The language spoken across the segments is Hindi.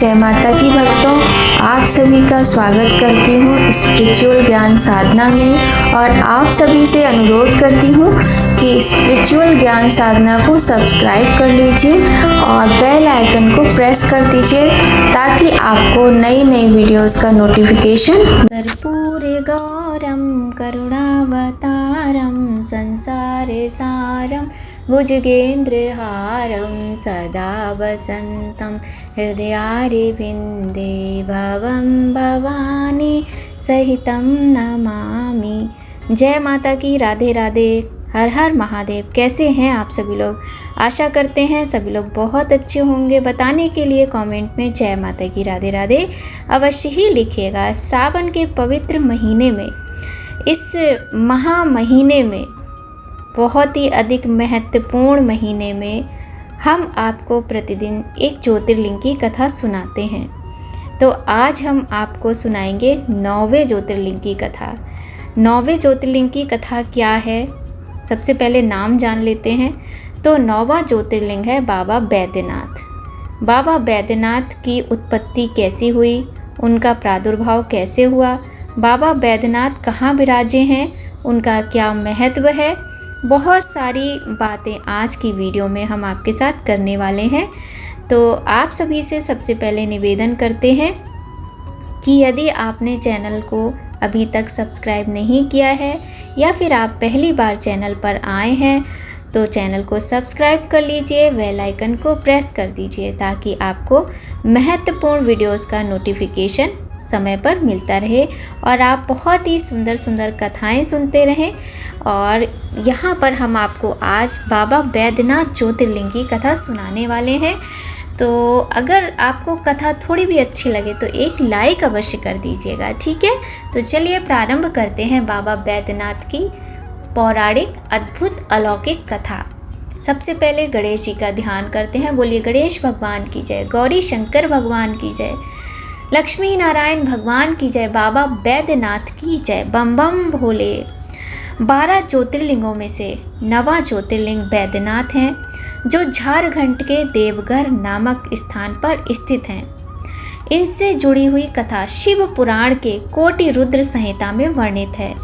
जय माता की भक्तों, आप सभी का स्वागत करती हूँ स्पिरिचुअल ज्ञान साधना में। और आप सभी से अनुरोध करती हूँ कि स्पिरिचुअल ज्ञान साधना को सब्सक्राइब कर लीजिए और बेल आइकन को प्रेस कर दीजिए ताकि आपको नई नई वीडियोस का नोटिफिकेशन। कर्पूरे गौरम करुणावतारम संसारे सारम भुजगेन्द्रहारं सदा वसन्तं हृदयारविन्दे भवं भवानी सहितं नमामि। जय माता की, राधे राधे, हर हर महादेव। कैसे हैं आप सभी लोग? आशा करते हैं सभी लोग बहुत अच्छे होंगे। बताने के लिए कमेंट में जय माता की, राधे राधे अवश्य ही लिखिएगा। सावन के पवित्र महीने में, इस महा महीने में, बहुत ही अधिक महत्वपूर्ण महीने में हम आपको प्रतिदिन एक ज्योतिर्लिंग की कथा सुनाते हैं। तो आज हम आपको सुनाएंगे 9वें ज्योतिर्लिंग की कथा। 9वें ज्योतिर्लिंग की कथा क्या है, सबसे पहले नाम जान लेते हैं। तो 9वां ज्योतिर्लिंग है बाबा बैद्यनाथ। बाबा बैद्यनाथ की उत्पत्ति कैसी हुई, उनका प्रादुर्भाव कैसे हुआ, बाबा बैद्यनाथ कहाँ विराजे हैं, उनका क्या महत्व है, बहुत सारी बातें आज की वीडियो में हम आपके साथ करने वाले हैं। तो आप सभी से सबसे पहले निवेदन करते हैं कि यदि आपने चैनल को अभी तक सब्सक्राइब नहीं किया है या फिर आप पहली बार चैनल पर आए हैं तो चैनल को सब्सक्राइब कर लीजिए, बेल आइकन को प्रेस कर दीजिए ताकि आपको महत्वपूर्ण वीडियोस का नोटिफिकेशन समय पर मिलता रहे और आप बहुत ही सुंदर सुंदर कथाएं सुनते रहें। और यहाँ पर हम आपको आज बाबा बैद्यनाथ ज्योतिर्लिंग की कथा सुनाने वाले हैं। तो अगर आपको कथा थोड़ी भी अच्छी लगे तो एक लाइक अवश्य कर दीजिएगा, ठीक है? तो चलिए प्रारंभ करते हैं बाबा बैद्यनाथ की पौराणिक अद्भुत अलौकिक कथा। सबसे पहले गणेश जी का ध्यान करते हैं। बोलिए गणेश भगवान की जय, गौरी शंकर भगवान की जय, लक्ष्मी नारायण भगवान की जय, बाबा बैद्यनाथ की जय, बम बम भोले। 12 ज्योतिर्लिंगों में से 9वां ज्योतिर्लिंग बैद्यनाथ हैं जो झारखंड के देवघर नामक स्थान पर स्थित हैं। इनसे जुड़ी हुई कथा शिव पुराण के कोटि रुद्र संहिता में वर्णित है।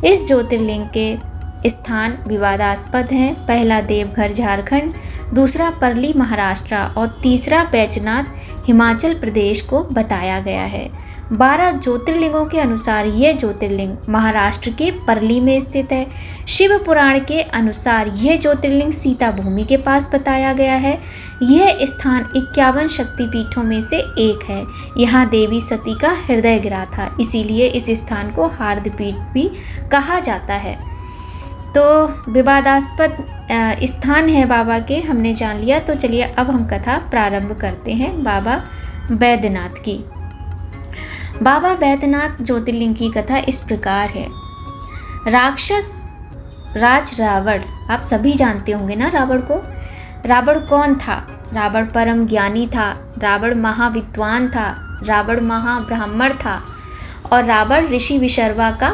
इस ज्योतिर्लिंग के स्थान विवादास्पद हैं। पहला देवघर झारखंड, दूसरा परली महाराष्ट्र और तीसरा बैजनाथ हिमाचल प्रदेश को बताया गया है। 12 ज्योतिर्लिंगों के अनुसार यह ज्योतिर्लिंग महाराष्ट्र के परली में स्थित है। शिव पुराण के अनुसार यह ज्योतिर्लिंग सीता भूमि के पास बताया गया है। यह स्थान 51 शक्तिपीठों में से एक है। यहाँ देवी सती का हृदय गिरा था, इसीलिए इस स्थान को हार्दपीठ भी कहा जाता है। तो विवादास्पद स्थान है बाबा के, हमने जान लिया। तो चलिए अब हम कथा प्रारंभ करते हैं बाबा बैद्यनाथ की। बाबा बैद्यनाथ ज्योतिर्लिंग की कथा इस प्रकार है। राक्षस राज रावण, आप सभी जानते होंगे ना रावण को। रावण कौन था? रावण परम ज्ञानी था, रावण महाविद्वान था, रावण महाब्राह्मण था और रावण ऋषि विशर्वा का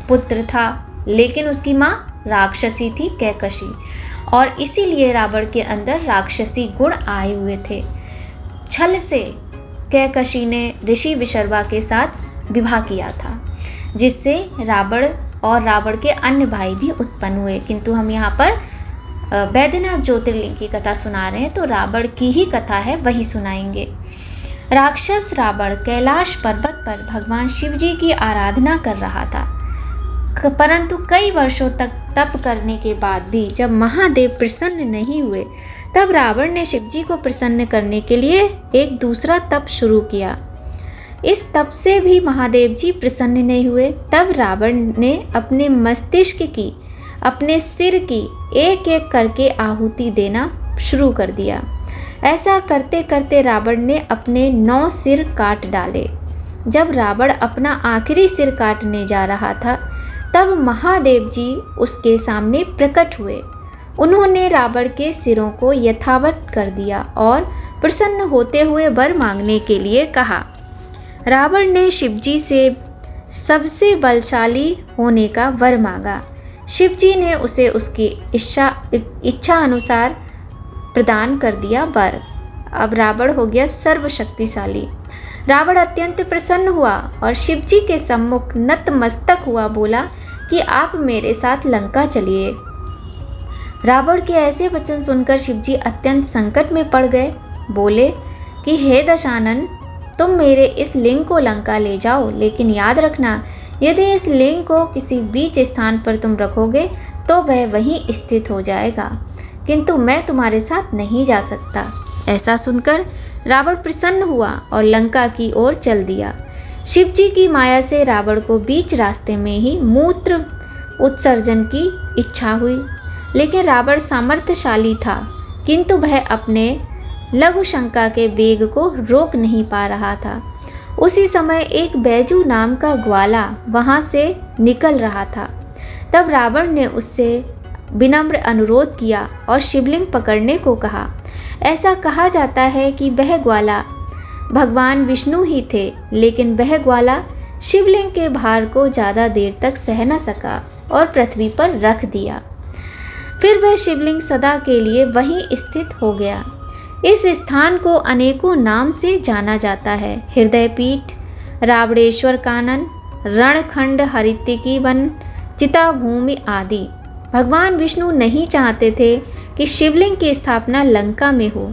पुत्र था। लेकिन उसकी माँ राक्षसी थी, कैकसी, और इसीलिए रावण के अंदर राक्षसी गुण आए हुए थे। छल से कैकसी ने ऋषि विशर्वा के साथ विवाह किया था, जिससे रावण और रावण के अन्य भाई भी उत्पन्न हुए। किंतु हम यहाँ पर बैद्यनाथ ज्योतिर्लिंग की कथा सुना रहे हैं तो रावण की ही कथा है, वही सुनाएंगे। राक्षस रावण कैलाश पर्वत पर भगवान शिव जी की आराधना कर रहा था, परंतु कई वर्षों तक तप करने के बाद भी जब महादेव प्रसन्न नहीं हुए तब रावण ने शिवजी को प्रसन्न करने के लिए एक दूसरा तप शुरू किया। इस तप से भी महादेव जी प्रसन्न नहीं हुए। तब रावण ने अपने मस्तिष्क की, अपने सिर की एक एक करके आहुति देना शुरू कर दिया। ऐसा करते करते रावण ने अपने 9 सिर काट डाले। जब रावण अपना आखिरी सिर काटने जा रहा था तब महादेव जी उसके सामने प्रकट हुए। उन्होंने रावण के सिरों को यथावत कर दिया और प्रसन्न होते हुए वर मांगने के लिए कहा। रावण ने शिवजी से सबसे बलशाली होने का वर मांगा। शिवजी ने उसे उसकी इच्छा अनुसार प्रदान कर दिया वर। अब रावण हो गया सर्वशक्तिशाली। रावण अत्यंत प्रसन्न हुआ और शिव जी के सम्मुख नतमस्तक हुआ बोला कि आप मेरे साथ लंका चलिए। रावण के ऐसे वचन सुनकर शिव जी अत्यंत संकट में पड़ गए। बोले कि हे दशानन, तुम मेरे इस लिंग को लंका ले जाओ, लेकिन याद रखना यदि इस लिंग को किसी बीच स्थान पर तुम रखोगे तो वह वहीं स्थित हो जाएगा, किंतु मैं तुम्हारे साथ नहीं जा सकता। ऐसा सुनकर रावण प्रसन्न हुआ और लंका की ओर चल दिया। शिव जी की माया से रावण को बीच रास्ते में ही मूत्र उत्सर्जन की इच्छा हुई, लेकिन रावण सामर्थ्यशाली था, किंतु वह अपने लघु शंका के वेग को रोक नहीं पा रहा था। उसी समय एक बैजू नाम का ग्वाला वहाँ से निकल रहा था। तब रावण ने उससे विनम्र अनुरोध किया और शिवलिंग पकड़ने को कहा। ऐसा कहा जाता है कि वह ग्वाला भगवान विष्णु ही थे, लेकिन वह ग्वाला शिवलिंग के भार को ज़्यादा देर तक सह न सका और पृथ्वी पर रख दिया। फिर वह शिवलिंग सदा के लिए वहीं स्थित हो गया। इस स्थान को अनेकों नाम से जाना जाता है। हृदयपीठ, रावणेश्वर कानन, रणखंड, हरितिकी वन, चिताभूमि आदि। भगवान विष्णु नहीं चाहते थे कि शिवलिंग की स्थापना लंका में हो,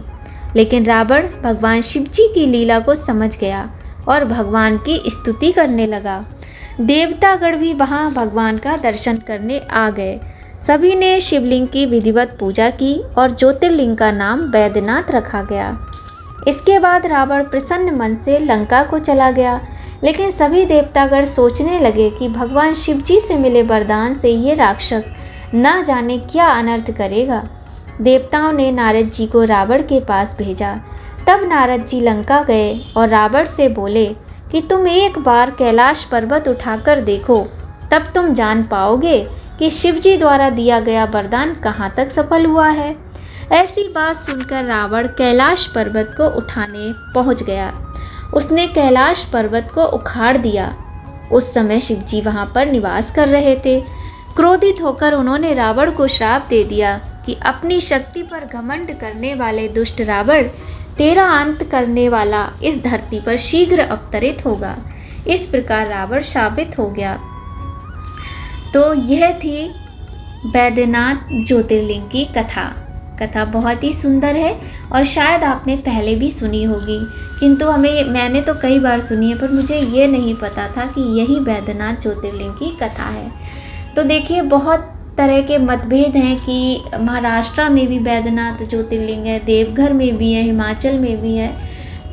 लेकिन रावण भगवान शिव जी की लीला को समझ गया और भगवान की स्तुति करने लगा। देवतागण भी वहाँ भगवान का दर्शन करने आ गए। सभी ने शिवलिंग की विधिवत पूजा की और ज्योतिर्लिंग का नाम बैद्यनाथ रखा गया। इसके बाद रावण प्रसन्न मन से लंका को चला गया, लेकिन सभी देवतागण सोचने लगे कि भगवान शिव जी से मिले वरदान से ये राक्षस न जाने क्या अनर्थ करेगा। देवताओं ने नारद जी को रावण के पास भेजा। तब नारद जी लंका गए और रावण से बोले कि तुम एक बार कैलाश पर्वत उठाकर देखो, तब तुम जान पाओगे कि शिव जी द्वारा दिया गया वरदान कहाँ तक सफल हुआ है। ऐसी बात सुनकर रावण कैलाश पर्वत को उठाने पहुँच गया। उसने कैलाश पर्वत को उखाड़ दिया। उस समय शिव जी वहाँ पर निवास कर रहे थे। क्रोधित होकर उन्होंने रावण को श्राप दे दिया कि अपनी शक्ति पर घमंड करने वाले दुष्ट रावण, तेरा अंत करने वाला इस धरती पर शीघ्र अवतरित होगा। इस प्रकार रावण शापित हो गया। तो यह थी बैद्यनाथ ज्योतिर्लिंग की कथा बहुत ही सुंदर है और शायद आपने पहले भी सुनी होगी, किंतु मैंने तो कई बार सुनी है, पर मुझे ये नहीं पता था कि यही बैद्यनाथ ज्योतिर्लिंग की कथा है। तो देखिए, बहुत तरह के मतभेद हैं कि महाराष्ट्र में भी बैद्यनाथ ज्योतिर्लिंग है, देवघर में भी है, हिमाचल में भी है।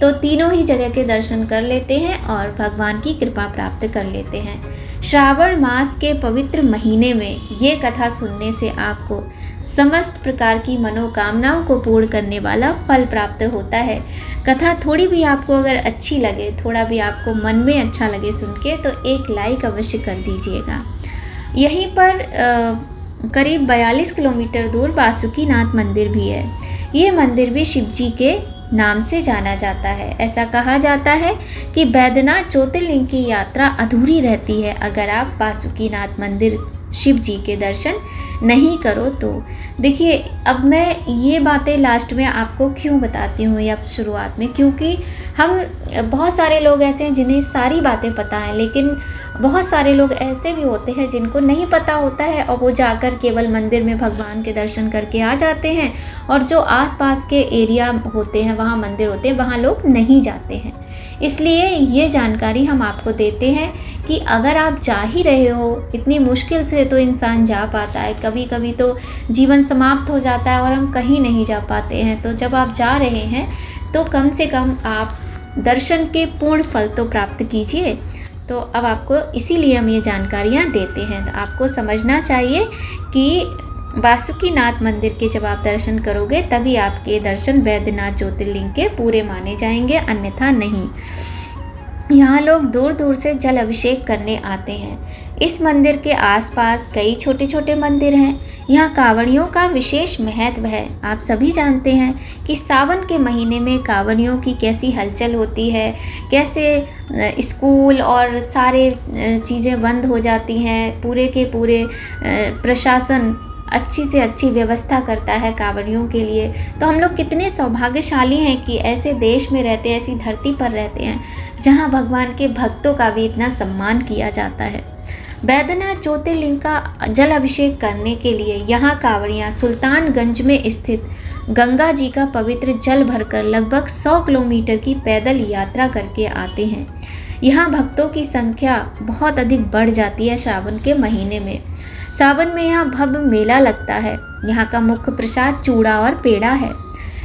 तो तीनों ही जगह के दर्शन कर लेते हैं और भगवान की कृपा प्राप्त कर लेते हैं। श्रावण मास के पवित्र महीने में ये कथा सुनने से आपको समस्त प्रकार की मनोकामनाओं को पूर्ण करने वाला फल प्राप्त होता है। कथा थोड़ी भी आपको अगर अच्छी लगे, थोड़ा भी आपको मन में अच्छा लगे सुन के, तो एक लाइक अवश्य कर दीजिएगा। यहीं पर करीब 42 किलोमीटर दूर बासुकीनाथ मंदिर भी है। ये मंदिर भी शिव जी के नाम से जाना जाता है। ऐसा कहा जाता है कि बैद्यनाथ ज्योतिर्लिंग की यात्रा अधूरी रहती है अगर आप बासुकीनाथ मंदिर शिव जी के दर्शन नहीं करो तो। देखिए, अब मैं ये बातें लास्ट में आपको क्यों बताती हूँ या शुरुआत में, क्योंकि हम बहुत सारे लोग ऐसे हैं जिन्हें सारी बातें पता हैं, लेकिन बहुत सारे लोग ऐसे भी होते हैं जिनको नहीं पता होता है और वो जाकर केवल मंदिर में भगवान के दर्शन करके आ जाते हैं, और जो आसपास के एरिया होते हैं, वहाँ मंदिर होते हैं, वहाँ लोग नहीं जाते हैं। इसलिए ये जानकारी हम आपको देते हैं कि अगर आप जा ही रहे हो, इतनी मुश्किल से तो इंसान जा पाता है, कभी कभी तो जीवन समाप्त हो जाता है और हम कहीं नहीं जा पाते हैं। तो जब आप जा रहे हैं तो कम से कम आप दर्शन के पूर्ण फल तो प्राप्त कीजिए। तो अब आपको इसीलिए हम ये जानकारियाँ देते हैं। तो आपको समझना चाहिए कि बासुकीनाथ मंदिर के जब आप दर्शन करोगे तभी आपके दर्शन बैद्यनाथ ज्योतिर्लिंग के पूरे माने जाएंगे, अन्यथा नहीं। यहाँ लोग दूर दूर से जल अभिषेक करने आते हैं। इस मंदिर के आसपास कई छोटे छोटे मंदिर हैं। यहाँ कांवड़ियों का विशेष महत्व है। आप सभी जानते हैं कि सावन के महीने में कांवड़ियों की कैसी हलचल होती है, कैसे स्कूल और सारे चीज़ें बंद हो जाती हैं, पूरे के पूरे प्रशासन अच्छी से अच्छी व्यवस्था करता है कांवड़ियों के लिए। तो हम लोग कितने सौभाग्यशाली हैं कि ऐसे देश में रहते हैं, ऐसी धरती पर रहते हैं जहां भगवान के भक्तों का भी इतना सम्मान किया जाता है। बैद्यनाथ ज्योतिर्लिंग का जल अभिषेक करने के लिए यहाँ कांवड़ियाँ सुल्तानगंज में स्थित गंगा जी का पवित्र जल भरकर लगभग 100 किलोमीटर की पैदल यात्रा करके आते हैं। यहाँ भक्तों की संख्या बहुत अधिक बढ़ जाती है श्रावण के महीने में। सावन में यहाँ भव्य मेला लगता है। यहाँ का मुख्य प्रसाद चूड़ा और पेड़ा है।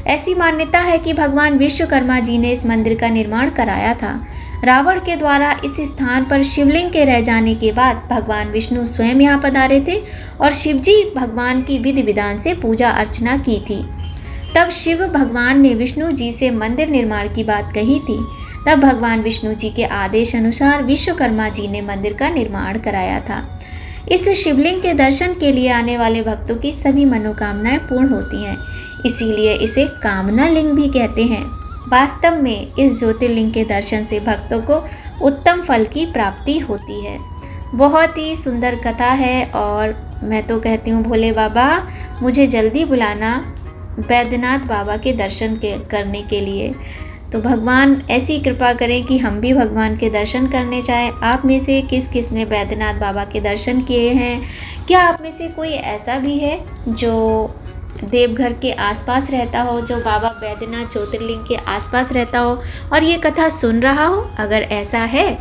ऐसी मान्यता है कि भगवान विश्वकर्मा जी ने इस मंदिर का निर्माण कराया था। रावण के द्वारा इस स्थान पर शिवलिंग के रह जाने के बाद भगवान विष्णु स्वयं यहाँ पधारे थे और शिवजी भगवान की विधि विधान से पूजा अर्चना की थी। तब शिव भगवान ने विष्णु जी से मंदिर निर्माण की बात कही थी। तब भगवान विष्णु जी के आदेश अनुसार विश्वकर्मा जी ने मंदिर का निर्माण कराया था। इस शिवलिंग के दर्शन के लिए आने वाले भक्तों की सभी मनोकामनाएं पूर्ण होती हैं, इसीलिए इसे कामना लिंग भी कहते हैं। वास्तव में इस ज्योतिर्लिंग के दर्शन से भक्तों को उत्तम फल की प्राप्ति होती है। बहुत ही सुंदर कथा है और मैं तो कहती हूँ भोले बाबा मुझे जल्दी बुलाना बैद्यनाथ बाबा के दर्शन करने के लिए। तो भगवान ऐसी कृपा करें कि हम भी भगवान के दर्शन करने चाहें। आप में से किस किस ने बैद्यनाथ बाबा के दर्शन किए हैं? क्या आप में से कोई ऐसा भी है जो देवघर के आसपास रहता हो, जो बाबा बैद्यनाथ ज्योतिर्लिंग के आसपास रहता हो और ये कथा सुन रहा हो? अगर ऐसा है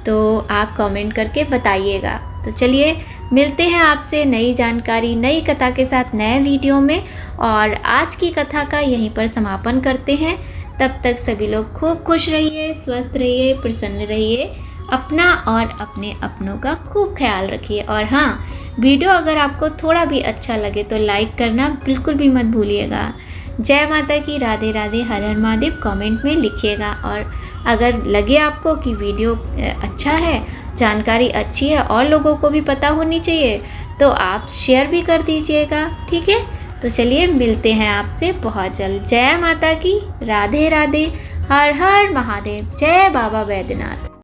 तो आप कमेंट करके बताइएगा। तो चलिए मिलते हैं आपसे नई जानकारी, नई कथा के साथ नए वीडियो में। और आज की कथा का यहीं पर समापन करते हैं। तब तक सभी लोग खूब खुश रहिए, स्वस्थ रहिए, प्रसन्न रहिए, अपना और अपने अपनों का खूब ख्याल रखिए। और हाँ, वीडियो अगर आपको थोड़ा भी अच्छा लगे तो लाइक करना बिल्कुल भी मत भूलिएगा। जय माता की, राधे राधे, हर हर महादेव कमेंट में लिखिएगा। और अगर लगे आपको कि वीडियो अच्छा है, जानकारी अच्छी है और लोगों को भी पता होनी चाहिए, तो आप शेयर भी कर दीजिएगा। ठीक है, तो चलिए मिलते हैं आपसे बहुत जल्द। जय माता की, राधे राधे, हर हर महादेव, जय बाबा बैद्यनाथ।